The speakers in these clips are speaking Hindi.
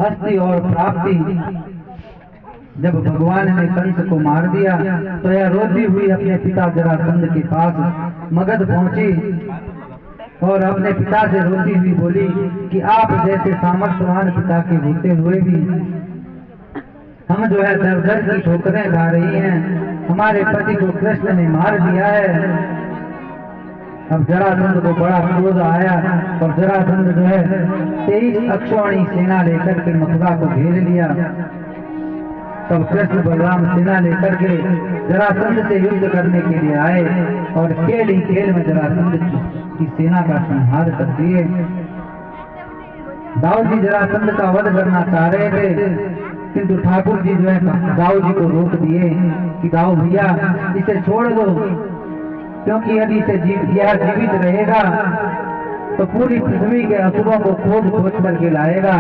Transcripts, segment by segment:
अस्थि और प्राप्ति। जब भगवान ने कंस को मार दिया तो यह रोती हुई अपने पिता जरासंध के पास मगध पहुंची और अपने पिता से रोती हुई बोली कि आप जैसे सामर्थ्यवान पिता के होते हुए भी हम जो है दर दर की ठोकरें खा रही हैं। हमारे पति को कृष्ण ने मार दिया है। अब जरासंध को बड़ा क्रोध आया और जरासंध जो है 23 अक्षौणी सेना लेकर के मथुरा को घेर लिया। तब कृष्ण बलराम सेना लेकर के जरासंध से युद्ध करने के लिए आए और खेल ही खेल में जरासंध की सेना का संहार कर दिए। दाऊ जी जरासंध का वध करना चाह रहे थे, किंतु ठाकुर जी जो है दाऊ जी को रोक दिए कि दाऊ भैया इसे छोड़ दो, क्योंकि यदि इसे यह जीवित रहेगा तो पूरी पृथ्वी के असुरों को खोज खोज करके लाएगा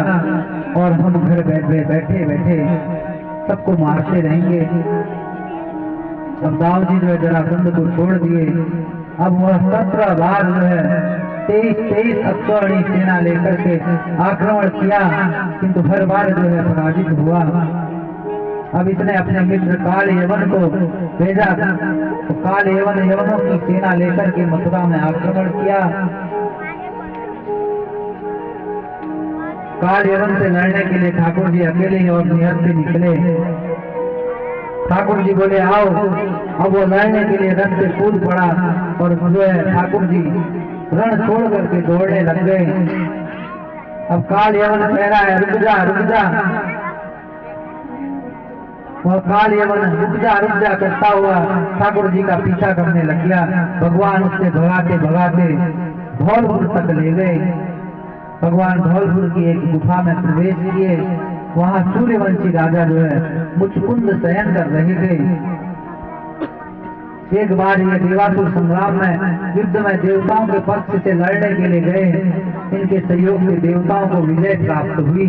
और हम घर बैठे बैठे सबको मारते रहेंगे। अब दाऊ जी जो है जरासंध को छोड़ दिए। अब वह 17 बार जो है 23 अक्षौणी सेना लेकर के आक्रमण किया, किंतु हर बार जो है पराजित हुआ। अब इसने अपने मित्र काल यवन को भेजा तो काल यवनों की सेना लेकर के मथुरा में आक्रमण किया। काल यवन से लड़ने के लिए ठाकुर जी अकेले ही और निहत से निकले। ठाकुर जी बोले आओ। अब वो लड़ने के लिए रथ से कूद पड़ा और जो है ठाकुर जी रण छोड़ करके दौड़ने लग गए। अब काल यवन कह रहा है रुक जा रुक जा, और काल यवन रुक जा करता हुआ ठाकुर जी का पीछा करने लग गया। भगवान उससे भगाते भगाते धौलपुर तक ले गए। भगवान धौलपुर की एक गुफा में प्रवेश किए। वहां सूर्यवंशी राजा जो है मुचकुंद शयन कर रहे थे। एक बार ये देवासुर संग्राम में युद्ध में देवताओं के पक्ष से लड़ने के लिए गए। इनके सहयोग से देवताओं को विजय प्राप्त हुई।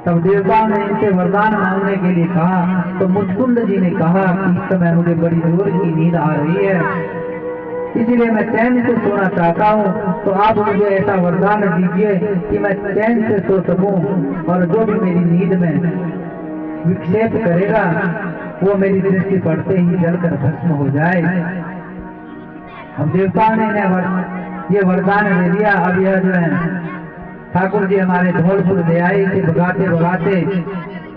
तब देवताओं ने इनसे वरदान मांगने के लिए कहा तो मुचकुंद जी ने कहा कि इस समय मुझे बड़ी जोर की नींद आ रही है, इसलिए मैं चैन से सोना चाहता हूँ, तो आप मुझे ऐसा वरदान दीजिए कि मैं चैन से सो सकूं और जो भी मेरी नींद में विक्षेप करेगा वो मेरी दृष्टि पड़ते ही जलकर भस्म हो जाए। अब देवताओं ने ये वरदान दे दिया। अब यह जो है ठाकुर जी हमारे धौलपुर ले आए थे भगाते भगाते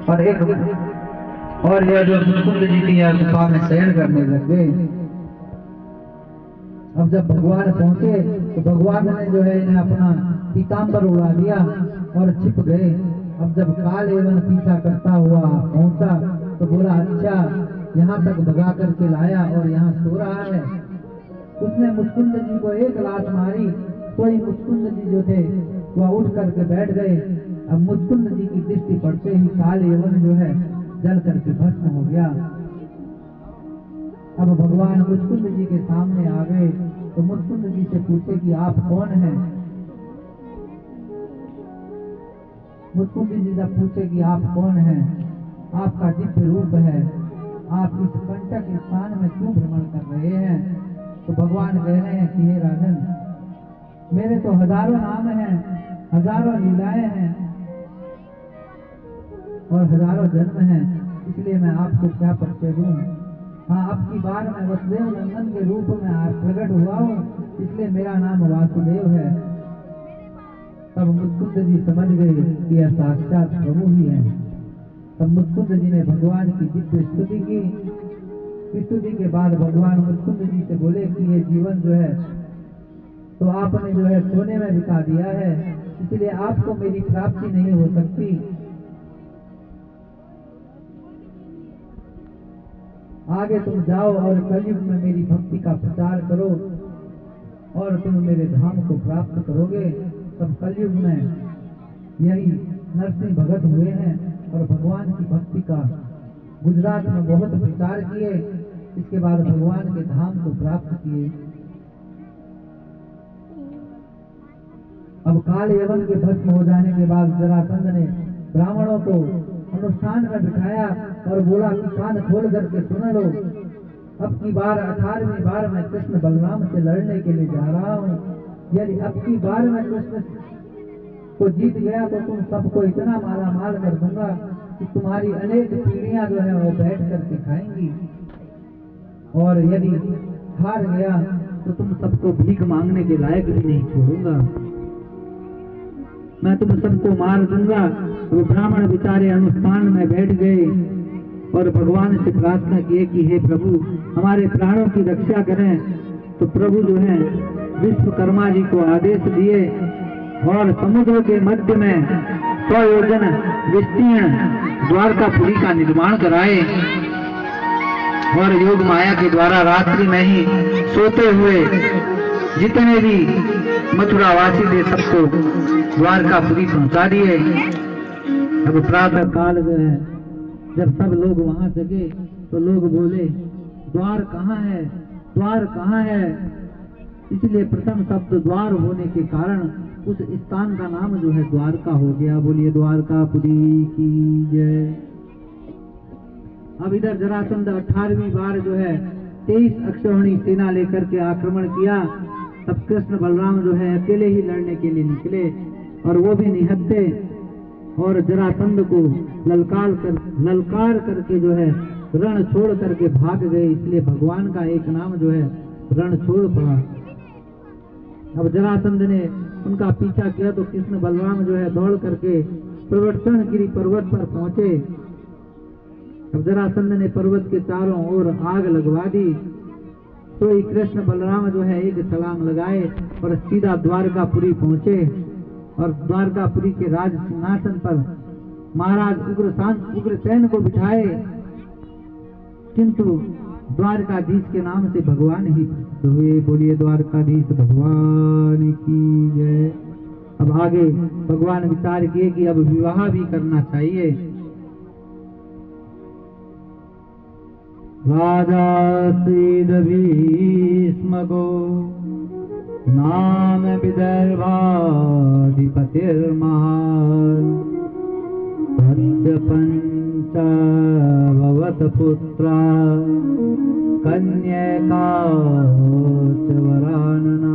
और यह जो मुचकुंद जी की गुफा में शयन करने लग गए। अब जब भगवान पहुंचे तो भगवान ने जो है इन्हें अपना पीताम्बर उड़ा दिया और छिप गए। अब जब काल एवं पीछा करता हुआ पहुंचा तो बोला अच्छा यहाँ तक भगा करके लाया और यहाँ सो रहा है। उसने मुचकुंद जी को एक लात मारी तो ही मुचकुंद जी जो थे वह उठ करके बैठ गए। अब मुचकुंद जी की दृष्टि पड़ते ही काल एवं जो है जल करके भस्म हो गया। अब भगवान मुचकुंद जी के सामने आ गए तो मुचकुंद जी से पूछे कि आप कौन हैं। मुचकुंद जी जब पूछे कि आप कौन हैं, आपका दिव्य रूप है, आप इस कंटक स्थान में क्यों भ्रमण कर रहे हैं, तो भगवान कह रहे हैं कि हे राजन मेरे तो हजारों नाम हैं, हजारों लीलाएं हैं और हजारों जन्म हैं, इसलिए मैं आपको क्या परिचय दूं। हाँ, अब की बार मैं वसुदेव नंदन के रूप में प्रकट हुआ हूँ, इसलिए मेरा नाम वासुदेव है। तब मुचकुंद जी समझ गए कि यह साक्षात प्रभु ही है। तब मुचकुंद जी ने भगवान की दिव्य स्तुति की। स्तुति के बाद भगवान मुचकुंद जी से बोले कि ये जीवन जो है तो आपने जो है सोने में बिता दिया है, इसलिए आपको मेरी प्राप्ति नहीं हो सकती। आगे तुम जाओ और कलयुग में मेरी भक्ति का प्रचार करो और तुम मेरे धाम को प्राप्त करोगे। तब कलयुग में यही नरसिंह भगत हुए हैं और भगवान की भक्ति का गुजरात में बहुत प्रचार किए। इसके बाद भगवान के धाम को प्राप्त किए। अब काल यवन के भस्म हो जाने के बाद जरासंध ने ब्राह्मणों को अनुष्ठान में बिठाया और बोला कि कान खोल करके सुन लो, अब की बार 18वीं बार मैं कृष्ण बलराम से लड़ने के लिए जा रहा हूँ। यदि अब की बार मैं कृष्ण को जीत गया तो तुम सबको इतना माला माल कर दूंगा कि तुम्हारी अनेक पीढ़ियां जो है वो बैठ करके खाएंगी, और यदि हार गया तो तुम सबको भीख मांगने के लायक भी नहीं छोड़ूंगा, मैं तुम सबको मार दूंगा। वो ब्राह्मण बेचारे अनुष्ठान में बैठ गए और भगवान से प्रार्थना किए कि हे प्रभु हमारे प्राणों की रक्षा करें। तो प्रभु जो है विश्वकर्मा जी को आदेश दिए और समुद्र के मध्य में 100 योजन विस्तीर्ण द्वारकापुरी का निर्माण कराए, और योग माया के द्वारा रात्रि में ही सोते हुए जितने भी मथुरावासी थे सबको द्वारकापुरी पहुंचा दिए। अब प्रातः काल जो है जब सब लोग वहां जगे तो लोग बोले द्वार कहाँ है, द्वार कहाँ है। इसलिए प्रथम शब्द द्वार होने के कारण उस स्थान का नाम जो है द्वारका हो गया। बोलिए द्वारकापुरी की जय। अब इधर जरासंध 18वीं बार जो है 23 अक्षौहिणी सेना लेकर के आक्रमण किया। तब कृष्ण बलराम जो है अकेले ही लड़ने के लिए निकले, और वो भी निहत्थे, और जरासंध को ललकार करके जो है रण छोड़ करके भाग गए। इसलिए भगवान का एक नाम जो है रण छोड़ पड़ा। अब जरासंध ने उनका पीछा किया तो कृष्ण बलराम जो है दौड़ करके प्रवर्तनगिरी पर्वत पर पहुंचे। अब जरासंध ने पर्वत के चारों ओर आग लगवा दी, तो कृष्ण बलराम जो है एक छलांग लगाए और सीधा द्वारकापुरी पहुंचे, और द्वारकापुरी के राज सिंहासन पर महाराज उग्रसेन को बिठाए। किंतु द्वारकाधीश के नाम से भगवान ही प्रसिद्ध हुए। बोलिए द्वारकाधीश भगवान की जय। अब आगे भगवान विचार किए कि अब विवाह भी करना चाहिए। राजा श्री भीष्मको नाम विदर्भाधिपतिर्महान् तस्य पंच भवत पुत्रा कन्यका च वरानना।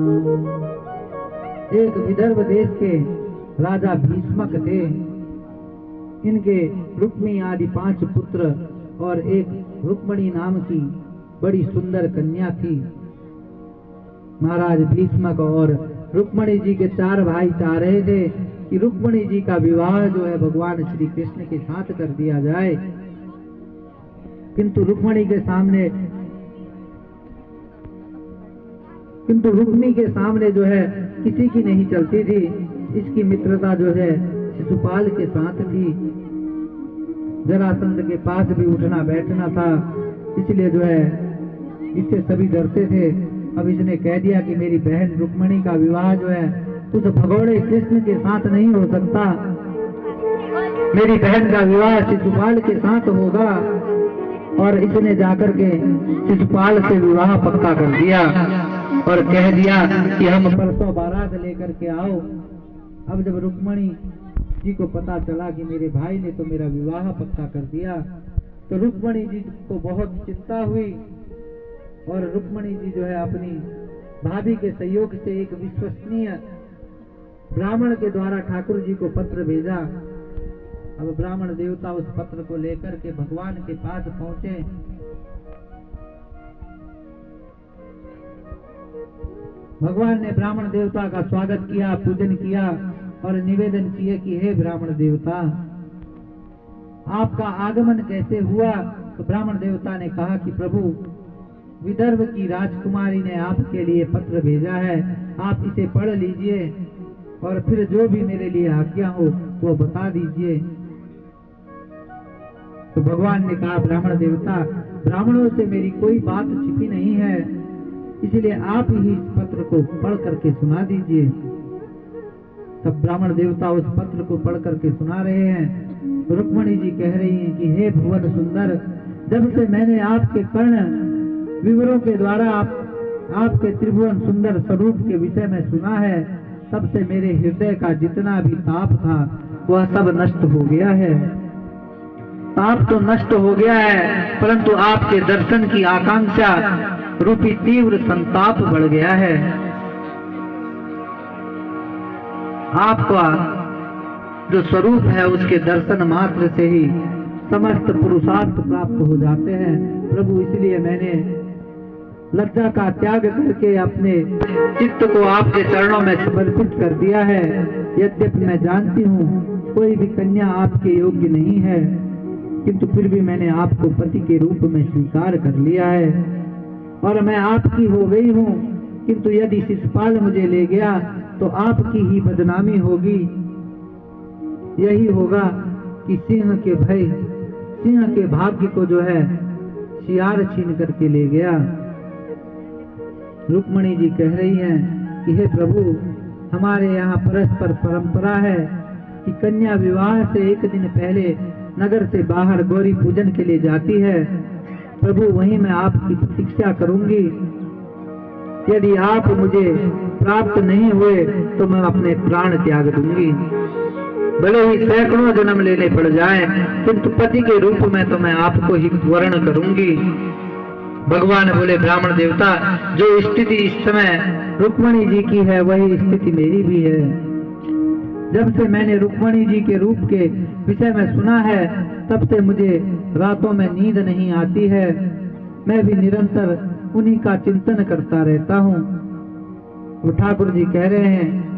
एक विदर्भ देश के राजा भीष्मक थे। इनके रुक्मी आदि 5 पुत्र और एक रुक्मणी नाम की बड़ी सुंदर कन्या थी। महाराज भीष्मक और रुक्मणी जी के 4 भाई चाह रहे थे कि रुक्मणी जी का विवाह जो है भगवान श्री कृष्ण के साथ कर दिया जाए, किंतु रुक्मणी के सामने जो है किसी की नहीं चलती थी। इसकी मित्रता जो है शिशुपाल के साथ थी। जरासंध के पास भी उठना बैठना था, इसलिए जो है इससे सभी डरते थे। अब इसने कह दिया कि मेरी बहन रुक्मणी का विवाह जो है उस भगोड़े कृष्ण के साथ नहीं हो सकता, मेरी बहन का विवाह शिशुपाल के साथ होगा। और इसने जाकर के शिशुपाल से विवाह पक्का कर दिया और कह दिया कि हम परसों बारात लेकर के आओ। अब जब रुक्मणी जी को पता चला कि मेरे भाई ने तो मेरा विवाह पक्का कर दिया, तो रुक्मणी जी को बहुत चिंता हुई, और रुक्मणी जी जो है अपनी भाभी के सहयोग से एक विश्वसनीय ब्राह्मण के द्वारा ठाकुर जी को पत्र भेजा। अब ब्राह्मण देवता उस पत्र को लेकर के भगवान के पास पहुंचे। भगवान ने ब्राह्मण देवता का स्वागत किया, पूजन किया और निवेदन किए कि हे ब्राह्मण देवता, आपका आगमन कैसे हुआ। तो ब्राह्मण देवता ने कहा कि प्रभु, विदर्भ की राजकुमारी ने आपके लिए पत्र भेजा है, आप इसे पढ़ लीजिए और फिर जो भी मेरे लिए आज्ञा हो वो बता दीजिए। तो भगवान ने कहा, ब्राह्मण देवता, ब्राह्मणों से मेरी कोई बात छिपी नहीं है, इसलिए आप ही इस पत्र को पढ़ करके सुना दीजिए। तब ब्राह्मण देवता उस पत्र को पढ़ करके सुना रहे हैं। रुक्मणी जी कह रही हैं कि हे भुवन सुंदर, जब से मैंने आपके कर्ण विवरों के द्वारा आपके त्रिभुवन सुंदर स्वरूप के विषय में सुना है, तब से मेरे हृदय का जितना भी ताप था वह सब नष्ट हो गया है। ताप तो नष्ट हो गया है, परंतु आपके दर्शन की आकांक्षा रूपी तीव्र संताप बढ़ गया है। जो स्वरूप है उसके दर्शन मात्र से ही समस्त पुरुषार्थ प्राप्त हो जाते हैं। प्रभु, इसलिए मैंने लज्जा का त्याग करके अपने चित्त को आपके चरणों में समर्पित कर दिया है। यद्यपि मैं जानती हूँ कोई भी कन्या आपके योग्य नहीं है, किंतु फिर भी मैंने आपको पति के रूप में स्वीकार कर लिया है और मैं आपकी हो गई हूँ। किंतु यदि शिशुपाल मुझे ले गया तो आपकी ही बदनामी होगी। यही होगा कि सिंह के भाग्य को जो है शियार छीन करके ले गया। रुक्मणी जी कह रही हैं कि हे प्रभु, हमारे यहाँ परस्पर परंपरा है कि कन्या विवाह से एक दिन पहले नगर से बाहर गौरी पूजन के लिए जाती है। प्रभु, वहीं मैं आपकी प्रतीक्षा करूंगी। यदि आप मुझे प्राप्त नहीं हुए तो मैं अपने प्राण त्याग दूंगी। भले ही सैकड़ों जन्म लेने पड़ जाए, किंतु पति के रूप में तो मैं आपको ही वर्ण करूंगी। भगवान बोले, ब्राह्मण देवता, जो स्थिति इस समय रुक्मणी जी की है वही स्थिति मेरी भी है। जब से मैंने रुक्मणी जी के रूप के विषय में सुना है, तब से मुझे रातों में नींद नहीं आती है। मैं भी निरंतर उन्हीं का चिंतन करता रहता हूँ। वो ठाकुर जी कह रहे हैं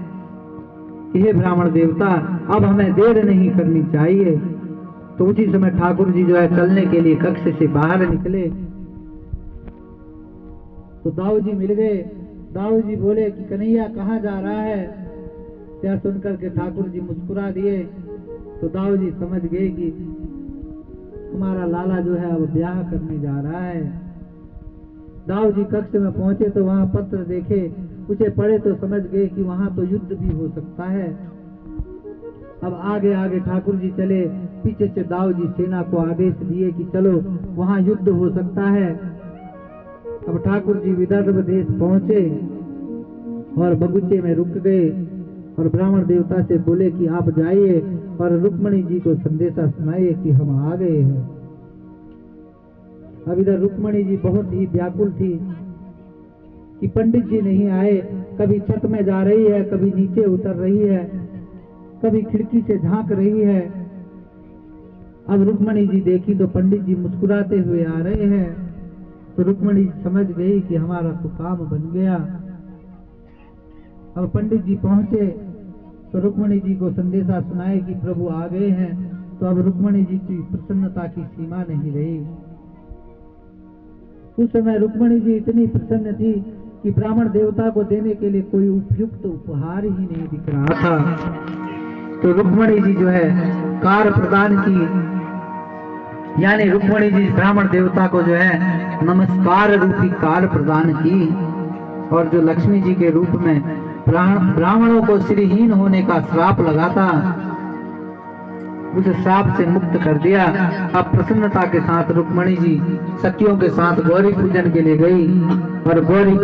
कि हे ब्राह्मण देवता, अब हमें देर नहीं करनी चाहिए। तो उसी समय ठाकुर जी जो है चलने के लिए कक्ष से बाहर निकले तो दाऊ जी मिल गए। दाऊ जी बोले कि कन्हैया कहाँ जा रहा है? क्या सुनकर के ठाकुर जी मुस्कुरा दिए। तो दाऊ जी समझ गए कि हमारा लाला जो है अब ब्याह करने जा रहा है। दाऊ जी कक्ष में पहुंचे तो वहां पत्र देखे, उसे पढ़े तो समझ गए कि वहां तो युद्ध भी हो सकता है। अब आगे आगे ठाकुर जी चले, पीछे से दाऊ जी सेना को आदेश दिए कि चलो वहां युद्ध हो सकता है। अब ठाकुर जी विदर्भ देश पहुंचे और बगीचे में रुक गए और ब्राह्मण देवता से बोले कि आप जाइए और रुक्मणी जी को संदेशा सुनाइए कि हम आ गए हैं। अब इधर रुक्मणी जी बहुत ही व्याकुल थी कि पंडित जी नहीं आए। कभी छत में जा रही है, कभी नीचे उतर रही है, कभी खिड़की से झांक रही है। अब रुक्मणी जी देखी तो पंडित जी मुस्कुराते हुए आ रहे हैं। तो रुक्मणी समझ गई कि हमारा तो काम बन गया। अब पंडित जी पहुंचे तो रुक्मणी जी को संदेशा सुनाए कि प्रभु आ गए हैं। तो अब रुक्मणी जी की प्रसन्नता की सीमा नहीं रही। उस समय रुक्मणी जी इतनी प्रसन्न थी कि ब्राह्मण देवता को देने के लिए कोई उपयुक्त उपहार ही नहीं दिख रहा था। तो रुक्मणी जी जो है कार प्रदान की, यानी रुक्मणी जी ब्राह्मण देवता को जो है नमस्कार रूपी कार प्रदान की और जो लक्ष्मी जी के रूप में ब्राह्मणों को श्रीहीन होने का श्राप लगा था, उस श्राप से मुक्त कर दिया। अब प्रसन्नता के साथ रुक्मणी जी सखियों के साथ गौरी पूजन के लिए गई और गौरी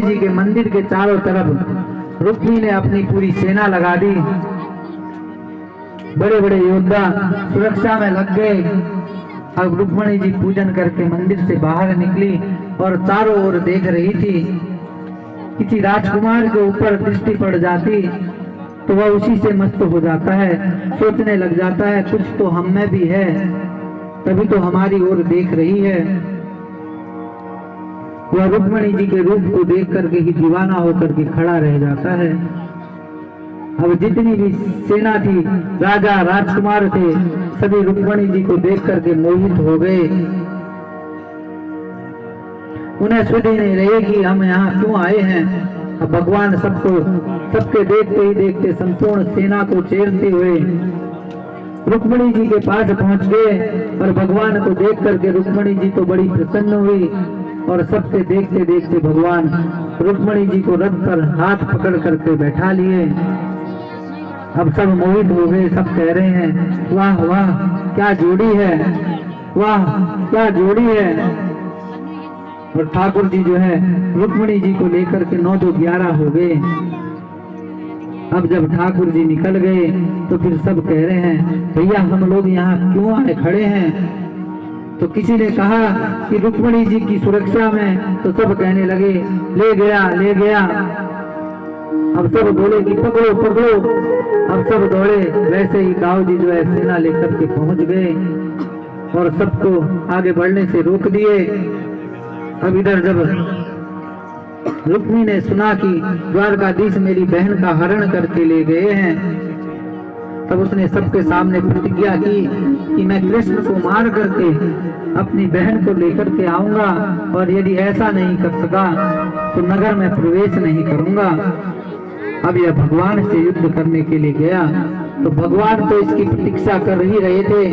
जी के मंदिर के चारों तरफ रुक्मी ने अपनी पूरी सेना लगा दी। बड़े बड़े योद्धा सुरक्षा में लग गए। अब रुक्मणी जी पूजन करके मंदिर से बाहर निकली और चारों ओर देख रही थी। किसी राजकुमार के ऊपर दृष्टि पड़ जाती तो वह उसी से मस्त हो जाता है, सोचने लग जाता है कुछ तो हम में भी है, तभी तो हमारी ओर देख रही है। वह रुक्मणी जी के रूप को देख करके ही दीवाना होकर के खड़ा रह जाता है। अब जितनी भी सेना थी, राजा राजकुमार थे, सभी रुक्मणी जी को देख करके मोहित हो गए। उन्हें सुध ही नहीं रही कि हम यहाँ क्यों आए हैं। अब भगवान सबके देखते ही देखते संपूर्ण सेना को चीरते हुए रुक्मणी जी के पास पहुंच गए और भगवान को देख करके रुक्मणी जी तो बड़ी प्रसन्न हुई और सबसे देखते देखते भगवान रुक्मणी जी को रथ पर हाथ पकड़ करके बैठा लिए। अब सब मोहित हो गए, सब कह रहे हैं वाह वाह क्या जोड़ी है, वाह क्या जोड़ी है। और ठाकुर जी जो है रुक्मणी जी को लेकर के 9-11 हो गए। अब जब ठाकुर जी निकल गए तो फिर सब कह रहे हैं भैया हम लोग यहाँ क्यों आए खड़े हैं। तो किसी ने कहा कि रुक्मणी जी की सुरक्षा में, तो सब कहने लगे ले गया ले गया। अब सब बोले कि पकड़ो पकड़ो। अब सब दौड़े, वैसे ही दाऊ जी जो है सेना लेकर के पहुंच गए और सबको आगे बढ़ने से रोक दिए। अब इधर जब रुक्मिणी ने सुना कि द्वारकाधीश मेरी बहन का हरण करके ले गए हैं, तब उसने सबके सामने प्रतिज्ञा की कि मैं कृष्ण को मार करके अपनी बहन को लेकर के आऊंगा, और यदि ऐसा नहीं कर सका तो नगर में प्रवेश नहीं करूंगा। अब यह भगवान से युद्ध करने के लिए गया, तो भगवान तो इसकी प्रतीक्षा कर ही रहे थे।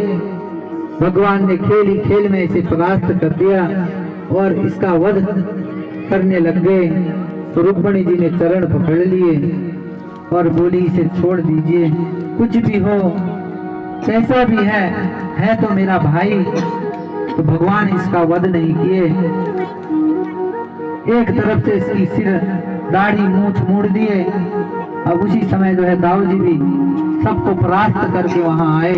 भगवान ने खेल ही खेल में इसे परास्त कर दिया और इसका वध करने लग गए। तो रुक्मिणी जी ने चरण पकड़ लिए और बोली, इसे छोड़ दीजिए, कुछ भी हो, कैसा भी है तो मेरा भाई। तो भगवान इसका वध नहीं किए। एक तरफ से इसकी सिर दाढ़ी मूछ मोड़ दिए। अब उसी समय जो है दाऊ जी भी सबको परास्त करके वहां आए,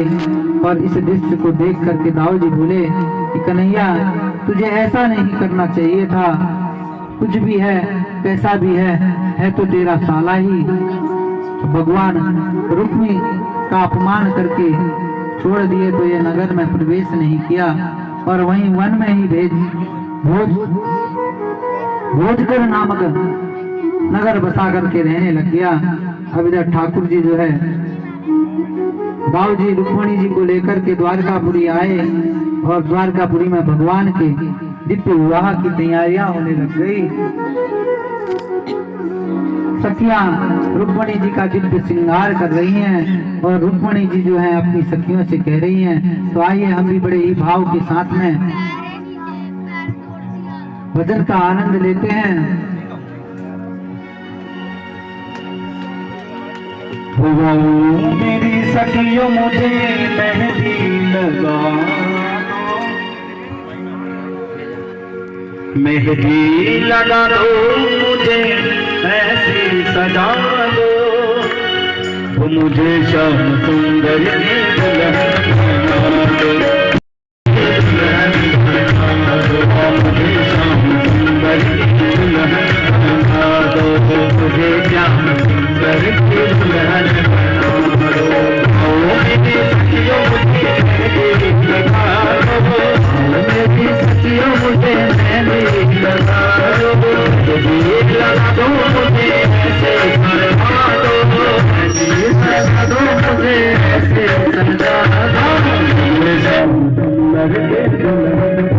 और इस दृश्य को देख करके दाऊ जी बोले कि कन्हैया, तुझे ऐसा नहीं करना चाहिए था। कुछ भी है, कैसा भी है तो तेरा साला ही। तो भगवान रुक्मिणी का अपमान करके छोड़ दिए, तो ये नगर में प्रवेश नहीं किया और वहीं वन में ही भोजकर नामक नगर बसा करके रहने लग गया। अब इधर ठाकुर जी जो है दाऊ जी रुक्मिणी जी को लेकर के द्वारकापुरी आए, और द्वारकापुरी में भगवान के दिव्य विवाह की तैयारियां होने लग गई। सखियां रुक्मिणी जी का दिव्य श्रृंगार कर रही हैं, और रुक्मिणी जी जो है अपनी सखियों से कह रही हैं। तो आइए हम भी बड़े ही भाव के साथ में भजन का आनंद लेते हैं। मेरी सखियों मुझे मेहंदी लगा, मेहंदी लगा दो, मुझे ऐसी सजा दो, वो मुझे श्याम सुंदर की दुल्हन बना दो, मुझे श्याम सुंदर की दुल्हन बना दो, मुझे श्याम सुंदर की दुल्हन बना दो। मेरी सखियों मुझे मेहंदी लगा दो, मेरी सखियों मुझे मेहंदी लगा दो, मेहंदी लगा दो, मुझे ऐसे सजा दो, मेहंदी लगा दो, मुझे ऐसे सजा दो, मुझे श्याम सुंदर की दुल्हन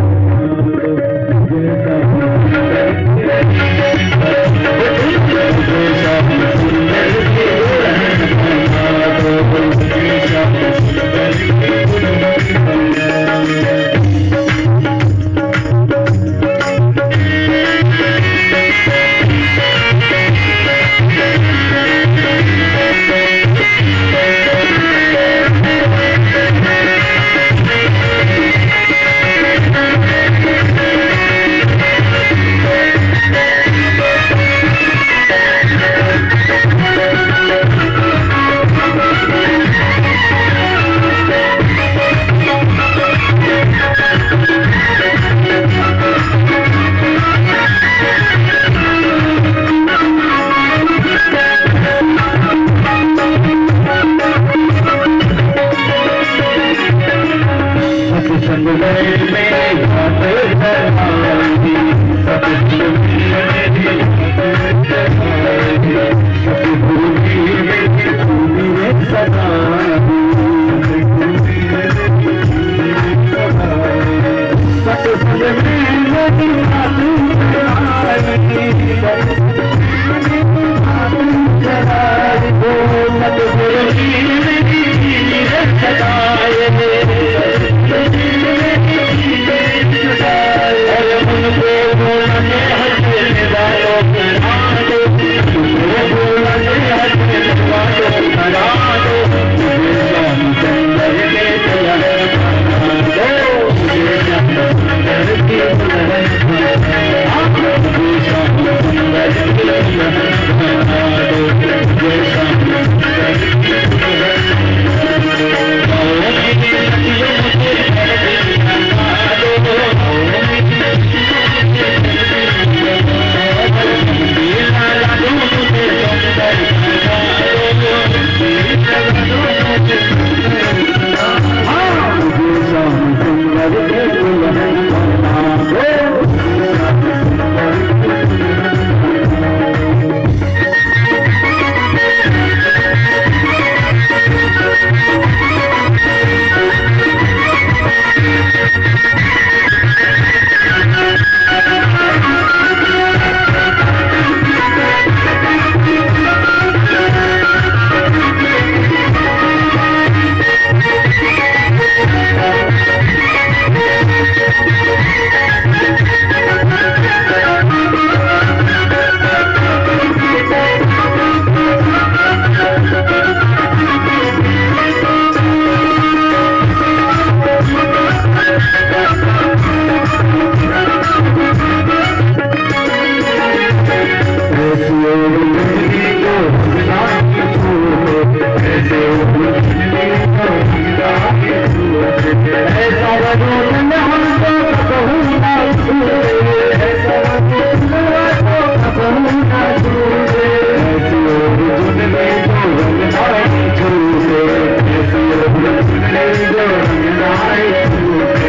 जो रंगनाई झूठे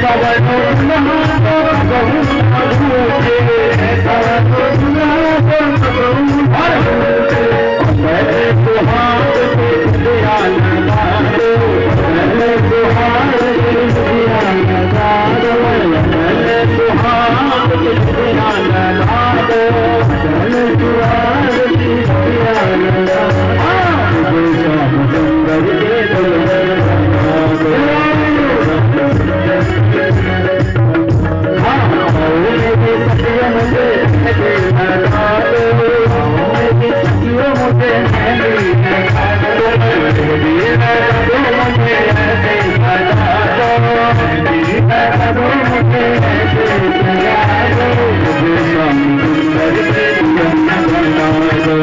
सब तो झूठे सब तो मैंने सुहाग दिया लगा दो मैंने सुहाग दिया लगा दो मैंने सुहाग दिया लगा दो मैंने सुहाग दिया लगा दो श्याम सुंदर के दुल्हन बना दो मेरे सखियों मुझे लगा दो मेरी सखियों मुझे लगा दो मुझे ऐसे सजा दो मुझे ऐसे सजा दो मुझे श्याम सुंदर के दुल्हन बना दो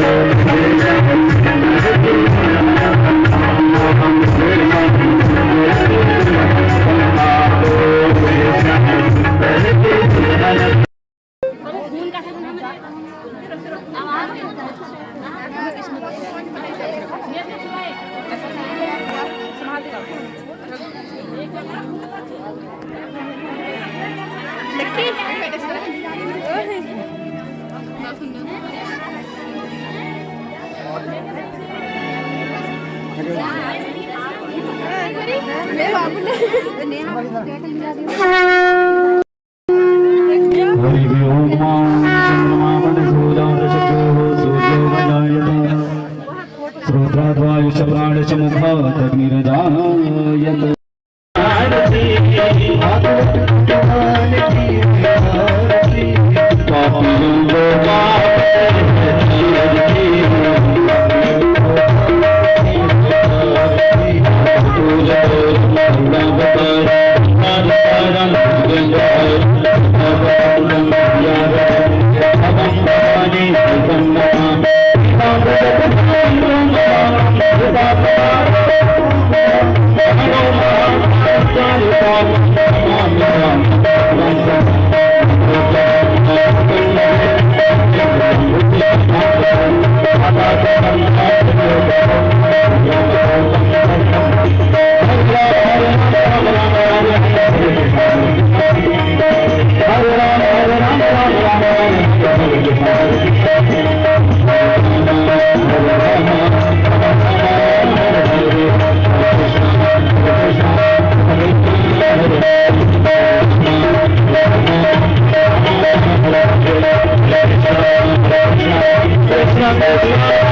Krishna